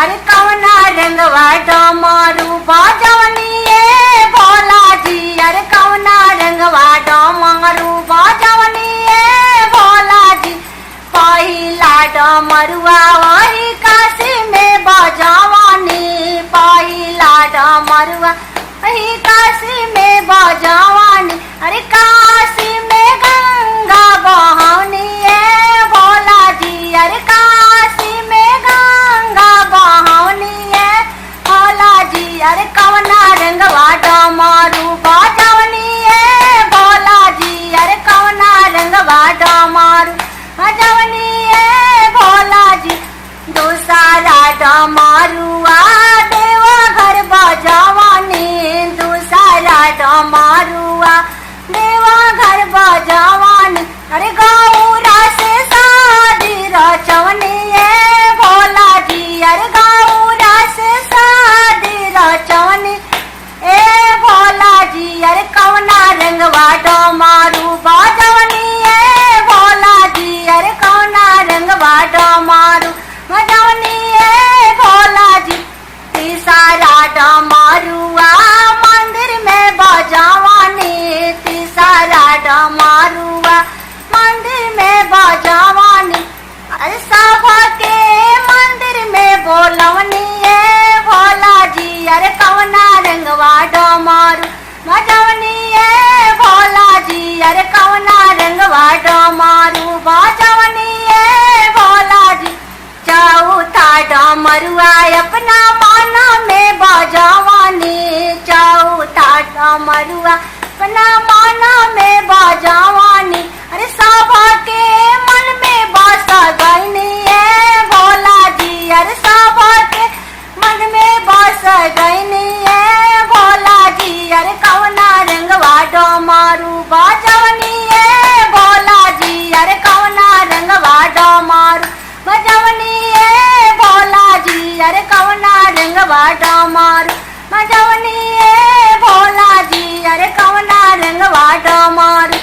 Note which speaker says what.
Speaker 1: अरे कौना रंगवा डमरू बजवनिए भोला जी। अरे कौना रंगवा डमरू बजवनिए भोला जी। पहिला डमरुआ वही काशी में बजवनी। पहिला डमरुआ वही काशी में बजवनी। अरे काशी में गंगा बहनी है भोला जी। अरे काशी में गंगा बहनी है भोला जी। अरे कौना रंगवा डमरू बजवनी है भोला जी। अरे कौना रंगवा डमरू बजवनी है भोला जी। दूसरा डमरुआ देवघर बजवनी। दूसरा डमरुआ देवघर बजवनी। अरे गौरा से शादी रचवनी है भोला जी। अरे गौरा से शादी रचवनी ए भोला जी। अरे कौना रंगवा डमरू बजवनी है भोला जी। अरे कौना रंगवा डमरू बजवनी है भोला जी। तीसरा डमरुआ मंदिर में बजवनी। तीसरा डमरुआ मंदिर में बजवनी। अरे सबके मंदिर में बोलवनी है भोला जी। अरे कौना रंगवा डमरू बजवनी है भोला जी। अरे कौना रंगवा डमरू बजवनी है भोला जी। चौथा डमरुआ अपना मन में बजवनी। चौथा डमरुआ अपना मन में बजवनी। अरे सबके मन में बस गईनी है भोला जी। अरे सबके मन में बस गईनी है भोला जी। अरे कौना रंगवा डमरू बजवनी है भोला जी। अरे कौना रंगवा डमरू बजवनी है भोला जी। अरे कौना रंगवा डमरू बजवनी है भोला जी। अरे कौना रंगवा डमरू